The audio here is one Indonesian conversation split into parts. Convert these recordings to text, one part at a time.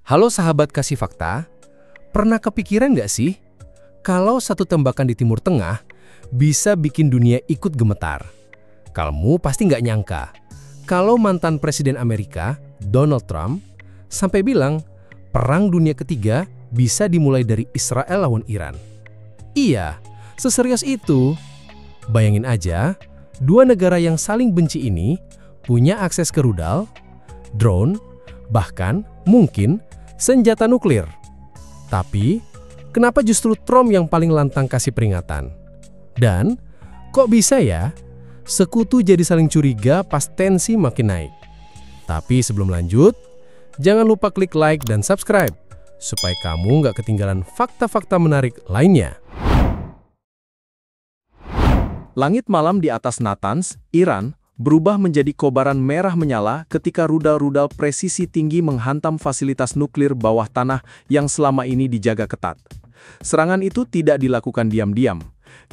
Halo sahabat kasih fakta, pernah kepikiran nggak sih kalau satu tembakan di Timur Tengah bisa bikin dunia ikut gemetar? Kamu pasti nggak nyangka kalau mantan Presiden Amerika, Donald Trump, sampai bilang Perang Dunia Ketiga bisa dimulai dari Israel lawan Iran. Iya, seserius itu. Bayangin aja, dua negara yang saling benci ini punya akses ke rudal, drone, bahkan mungkin senjata nuklir. Tapi, kenapa justru Trump yang paling lantang kasih peringatan? Dan, kok bisa ya, sekutu jadi saling curiga pas tensi makin naik? Tapi sebelum lanjut, jangan lupa klik like dan subscribe, supaya kamu nggak ketinggalan fakta-fakta menarik lainnya. Langit malam di atas Natanz, Iran, berubah menjadi kobaran merah menyala ketika rudal-rudal presisi tinggi menghantam fasilitas nuklir bawah tanah yang selama ini dijaga ketat. Serangan itu tidak dilakukan diam-diam.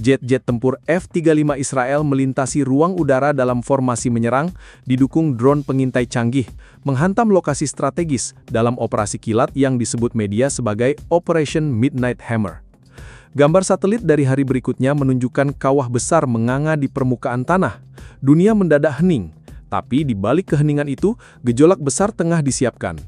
Jet-jet tempur F-35 Israel melintasi ruang udara dalam formasi menyerang, didukung drone pengintai canggih, menghantam lokasi strategis dalam operasi kilat yang disebut media sebagai Operation Midnight Hammer. Gambar satelit dari hari berikutnya menunjukkan kawah besar menganga di permukaan tanah. Dunia mendadak hening, tapi di balik keheningan itu, gejolak besar tengah disiapkan.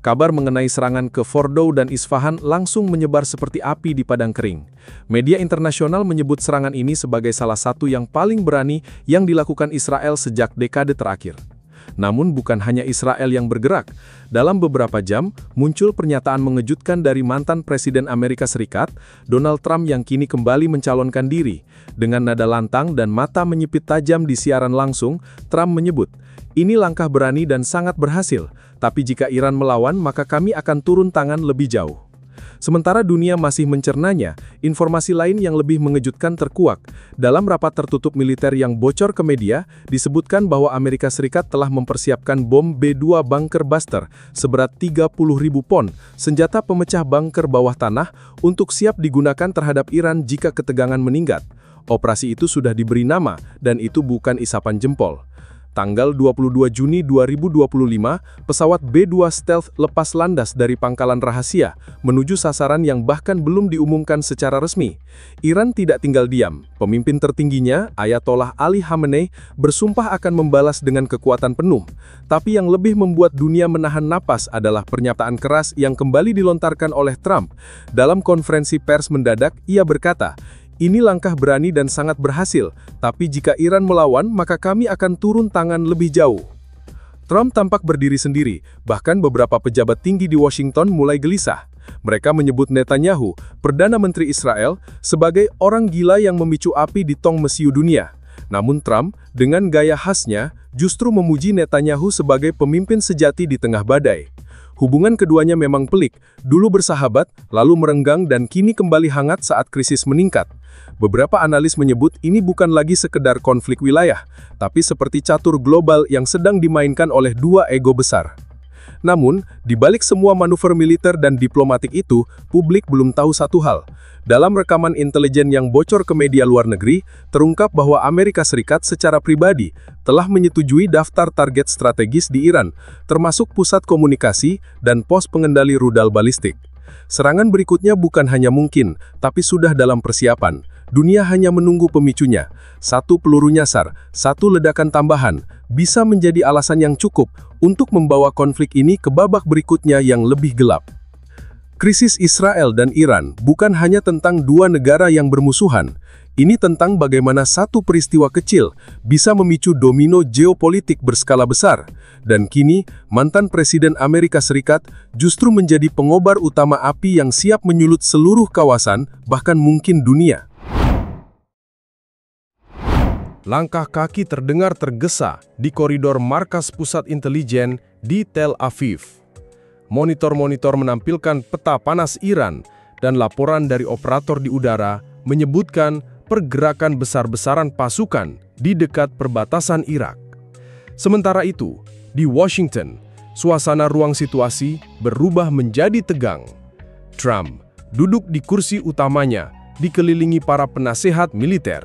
Kabar mengenai serangan ke Fordow dan Isfahan langsung menyebar seperti api di padang kering. Media internasional menyebut serangan ini sebagai salah satu yang paling berani yang dilakukan Israel sejak dekade terakhir. Namun bukan hanya Israel yang bergerak. Dalam beberapa jam, muncul pernyataan mengejutkan dari mantan Presiden Amerika Serikat, Donald Trump yang kini kembali mencalonkan diri. Dengan nada lantang dan mata menyipit tajam di siaran langsung, Trump menyebut, "Ini langkah berani dan sangat berhasil, tapi jika Iran melawan maka kami akan turun tangan lebih jauh." Sementara dunia masih mencernanya, informasi lain yang lebih mengejutkan terkuak. Dalam rapat tertutup militer yang bocor ke media, disebutkan bahwa Amerika Serikat telah mempersiapkan bom B-2 Bunker Buster seberat 30.000 pon, senjata pemecah bunker bawah tanah, untuk siap digunakan terhadap Iran jika ketegangan meningkat. Operasi itu sudah diberi nama, dan itu bukan isapan jempol. Tanggal 22 Juni 2025, pesawat B-2 Stealth lepas landas dari pangkalan rahasia menuju sasaran yang bahkan belum diumumkan secara resmi. Iran tidak tinggal diam. Pemimpin tertingginya, Ayatollah Ali Khamenei, bersumpah akan membalas dengan kekuatan penuh. Tapi yang lebih membuat dunia menahan napas adalah pernyataan keras yang kembali dilontarkan oleh Trump. Dalam konferensi pers mendadak, ia berkata, "Ini langkah berani dan sangat berhasil, tapi jika Iran melawan, maka kami akan turun tangan lebih jauh." Trump tampak berdiri sendiri, bahkan beberapa pejabat tinggi di Washington mulai gelisah. Mereka menyebut Netanyahu, Perdana Menteri Israel, sebagai orang gila yang memicu api di tong mesiu dunia. Namun Trump, dengan gaya khasnya, justru memuji Netanyahu sebagai pemimpin sejati di tengah badai. Hubungan keduanya memang pelik, dulu bersahabat, lalu merenggang dan kini kembali hangat saat krisis meningkat. Beberapa analis menyebut ini bukan lagi sekedar konflik wilayah, tapi seperti catur global yang sedang dimainkan oleh dua ego besar. Namun, di balik semua manuver militer dan diplomatik itu, publik belum tahu satu hal. Dalam rekaman intelijen yang bocor ke media luar negeri, terungkap bahwa Amerika Serikat secara pribadi telah menyetujui daftar target strategis di Iran, termasuk pusat komunikasi dan pos pengendali rudal balistik. Serangan berikutnya bukan hanya mungkin, tapi sudah dalam persiapan. Dunia hanya menunggu pemicunya. Satu peluru nyasar, satu ledakan tambahan, bisa menjadi alasan yang cukup untuk membawa konflik ini ke babak berikutnya yang lebih gelap. Krisis Israel dan Iran bukan hanya tentang dua negara yang bermusuhan. Ini tentang bagaimana satu peristiwa kecil bisa memicu domino geopolitik berskala besar. Dan kini, mantan Presiden Amerika Serikat justru menjadi pengobar utama api yang siap menyulut seluruh kawasan, bahkan mungkin dunia. Langkah kaki terdengar tergesa di koridor markas pusat intelijen di Tel Aviv. Monitor-monitor menampilkan peta panas Iran dan laporan dari operator di udara menyebutkan pergerakan besar-besaran pasukan di dekat perbatasan Irak. Sementara itu, di Washington, suasana ruang situasi berubah menjadi tegang. Trump duduk di kursi utamanya dikelilingi para penasehat militer.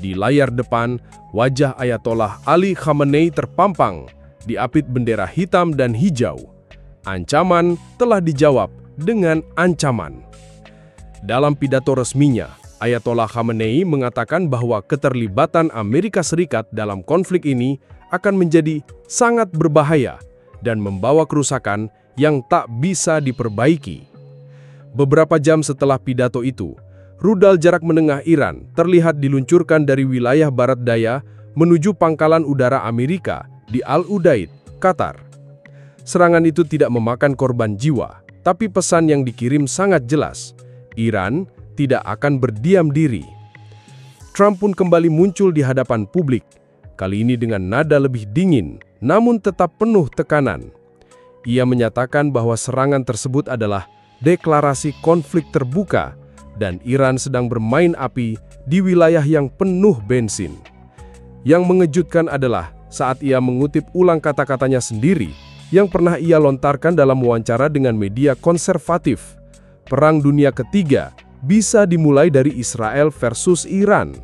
Di layar depan, wajah Ayatollah Ali Khamenei terpampang, diapit bendera hitam dan hijau. Ancaman telah dijawab dengan ancaman. Dalam pidato resminya, Ayatollah Khamenei mengatakan bahwa keterlibatan Amerika Serikat dalam konflik ini akan menjadi sangat berbahaya dan membawa kerusakan yang tak bisa diperbaiki. Beberapa jam setelah pidato itu, rudal jarak menengah Iran terlihat diluncurkan dari wilayah barat daya menuju pangkalan udara Amerika di Al-Udaid, Qatar. Serangan itu tidak memakan korban jiwa, tapi pesan yang dikirim sangat jelas. Iran tidak akan berdiam diri. Trump pun kembali muncul di hadapan publik, kali ini dengan nada lebih dingin, namun tetap penuh tekanan. Ia menyatakan bahwa serangan tersebut adalah deklarasi konflik terbuka dan Iran sedang bermain api di wilayah yang penuh bensin. Yang mengejutkan adalah saat ia mengutip ulang kata-katanya sendiri yang pernah ia lontarkan dalam wawancara dengan media konservatif. Perang Dunia Ketiga bisa dimulai dari Israel versus Iran.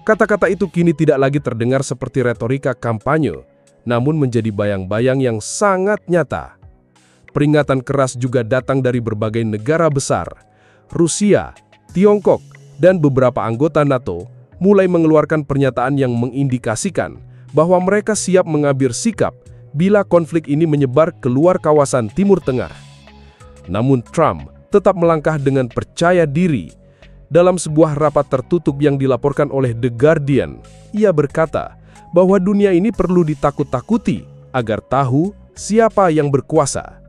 Kata-kata itu kini tidak lagi terdengar seperti retorika kampanye, namun menjadi bayang-bayang yang sangat nyata. Peringatan keras juga datang dari berbagai negara besar. Rusia, Tiongkok, dan beberapa anggota NATO mulai mengeluarkan pernyataan yang mengindikasikan bahwa mereka siap mengambil sikap bila konflik ini menyebar keluar kawasan Timur Tengah. Namun Trump tetap melangkah dengan percaya diri. Dalam sebuah rapat tertutup yang dilaporkan oleh The Guardian, ia berkata bahwa dunia ini perlu ditakut-takuti agar tahu siapa yang berkuasa.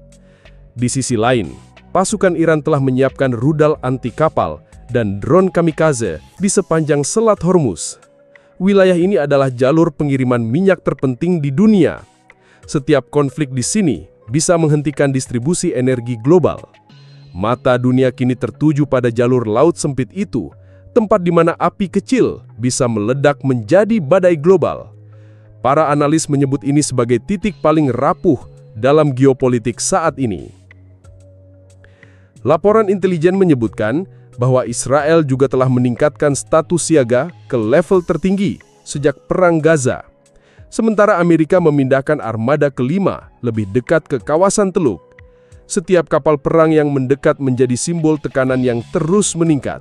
Di sisi lain, pasukan Iran telah menyiapkan rudal anti-kapal dan drone kamikaze di sepanjang Selat Hormuz. Wilayah ini adalah jalur pengiriman minyak terpenting di dunia. Setiap konflik di sini bisa menghentikan distribusi energi global. Mata dunia kini tertuju pada jalur laut sempit itu, tempat di mana api kecil bisa meledak menjadi badai global. Para analis menyebut ini sebagai titik paling rapuh dalam geopolitik saat ini. Laporan intelijen menyebutkan bahwa Israel juga telah meningkatkan status siaga ke level tertinggi sejak Perang Gaza. Sementara Amerika memindahkan armada kelima lebih dekat ke kawasan Teluk. Setiap kapal perang yang mendekat menjadi simbol tekanan yang terus meningkat.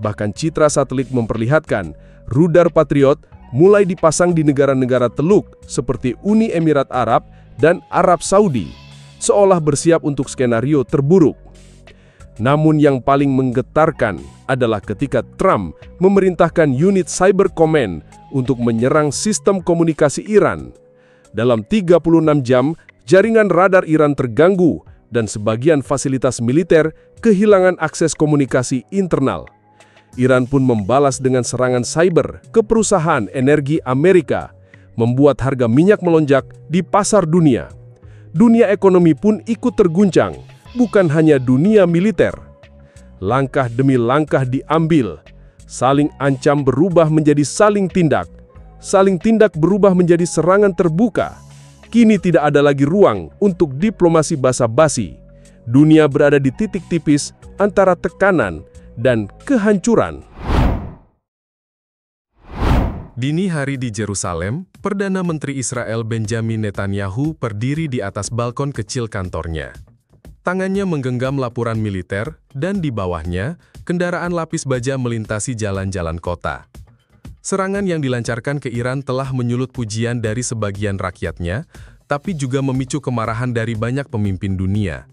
Bahkan citra satelit memperlihatkan rudal Patriot mulai dipasang di negara-negara Teluk seperti Uni Emirat Arab dan Arab Saudi, seolah bersiap untuk skenario terburuk. Namun yang paling menggetarkan adalah ketika Trump memerintahkan unit Cyber Command untuk menyerang sistem komunikasi Iran. Dalam 36 jam, jaringan radar Iran terganggu dan sebagian fasilitas militer kehilangan akses komunikasi internal. Iran pun membalas dengan serangan cyber ke perusahaan energi Amerika, membuat harga minyak melonjak di pasar dunia. Dunia ekonomi pun ikut terguncang, bukan hanya dunia militer. Langkah demi langkah diambil, saling ancam berubah menjadi saling tindak berubah menjadi serangan terbuka. Kini tidak ada lagi ruang untuk diplomasi basa-basi. Dunia berada di titik tipis antara tekanan dan kehancuran. Dini hari di Yerusalem, Perdana Menteri Israel Benjamin Netanyahu berdiri di atas balkon kecil kantornya. Tangannya menggenggam laporan militer, dan di bawahnya, kendaraan lapis baja melintasi jalan-jalan kota. Serangan yang dilancarkan ke Iran telah menyulut pujian dari sebagian rakyatnya, tapi juga memicu kemarahan dari banyak pemimpin dunia.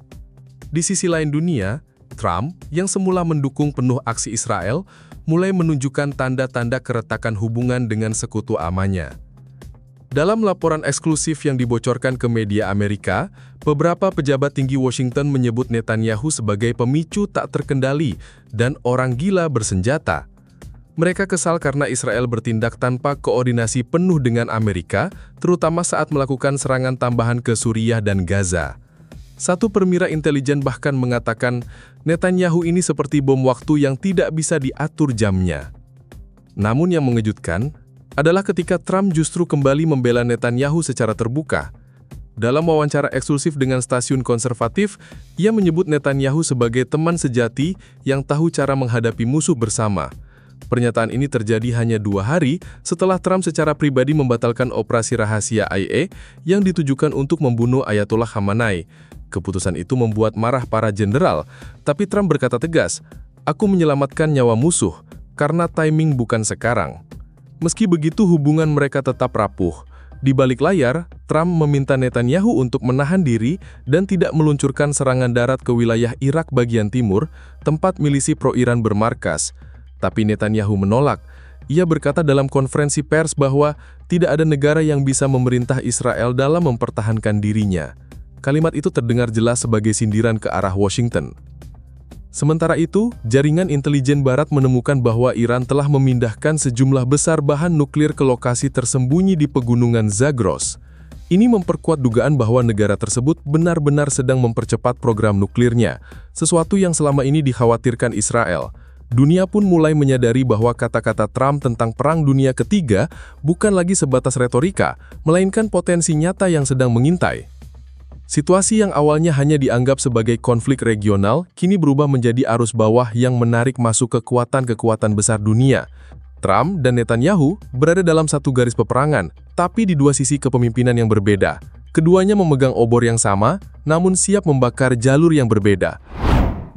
Di sisi lain dunia, Trump, yang semula mendukung penuh aksi Israel, mulai menunjukkan tanda-tanda keretakan hubungan dengan sekutu amannya. Dalam laporan eksklusif yang dibocorkan ke media Amerika, beberapa pejabat tinggi Washington menyebut Netanyahu sebagai pemicu tak terkendali dan orang gila bersenjata. Mereka kesal karena Israel bertindak tanpa koordinasi penuh dengan Amerika, terutama saat melakukan serangan tambahan ke Suriah dan Gaza. Satu perwira intelijen bahkan mengatakan, Netanyahu ini seperti bom waktu yang tidak bisa diatur jamnya. Namun yang mengejutkan adalah ketika Trump justru kembali membela Netanyahu secara terbuka. Dalam wawancara eksklusif dengan stasiun konservatif, ia menyebut Netanyahu sebagai teman sejati yang tahu cara menghadapi musuh bersama. Pernyataan ini terjadi hanya 2 hari setelah Trump secara pribadi membatalkan operasi rahasia IA yang ditujukan untuk membunuh Ayatollah Khamenei. Keputusan itu membuat marah para jenderal, tapi Trump berkata tegas, "Aku menyelamatkan nyawa musuh, karena timing bukan sekarang." Meski begitu, hubungan mereka tetap rapuh. Di balik layar, Trump meminta Netanyahu untuk menahan diri dan tidak meluncurkan serangan darat ke wilayah Irak bagian timur, tempat milisi pro-Iran bermarkas. Tapi Netanyahu menolak. Ia berkata dalam konferensi pers bahwa tidak ada negara yang bisa memerintah Israel dalam mempertahankan dirinya. Kalimat itu terdengar jelas sebagai sindiran ke arah Washington. Sementara itu, jaringan intelijen Barat menemukan bahwa Iran telah memindahkan sejumlah besar bahan nuklir ke lokasi tersembunyi di pegunungan Zagros. Ini memperkuat dugaan bahwa negara tersebut benar-benar sedang mempercepat program nuklirnya, sesuatu yang selama ini dikhawatirkan Israel. Dunia pun mulai menyadari bahwa kata-kata Trump tentang Perang Dunia Ketiga bukan lagi sebatas retorika, melainkan potensi nyata yang sedang mengintai. Situasi yang awalnya hanya dianggap sebagai konflik regional, kini berubah menjadi arus bawah yang menarik masuk kekuatan-kekuatan besar dunia. Trump dan Netanyahu berada dalam satu garis peperangan, tapi di dua sisi kepemimpinan yang berbeda. Keduanya memegang obor yang sama, namun siap membakar jalur yang berbeda.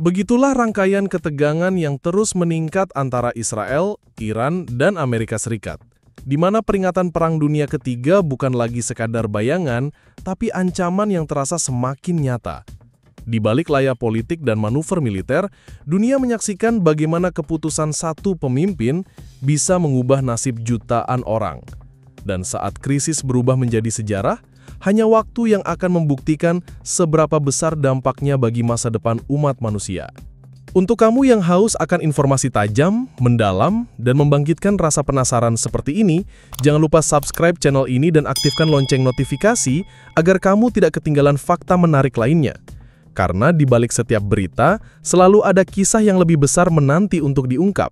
Begitulah rangkaian ketegangan yang terus meningkat antara Israel, Iran, dan Amerika Serikat, di mana peringatan Perang Dunia Ketiga bukan lagi sekadar bayangan, tapi ancaman yang terasa semakin nyata. Di balik layar politik dan manuver militer, dunia menyaksikan bagaimana keputusan satu pemimpin bisa mengubah nasib jutaan orang. Dan saat krisis berubah menjadi sejarah, hanya waktu yang akan membuktikan seberapa besar dampaknya bagi masa depan umat manusia. Untuk kamu yang haus akan informasi tajam, mendalam, dan membangkitkan rasa penasaran seperti ini, jangan lupa subscribe channel ini dan aktifkan lonceng notifikasi agar kamu tidak ketinggalan fakta menarik lainnya. Karena di balik setiap berita, selalu ada kisah yang lebih besar menanti untuk diungkap.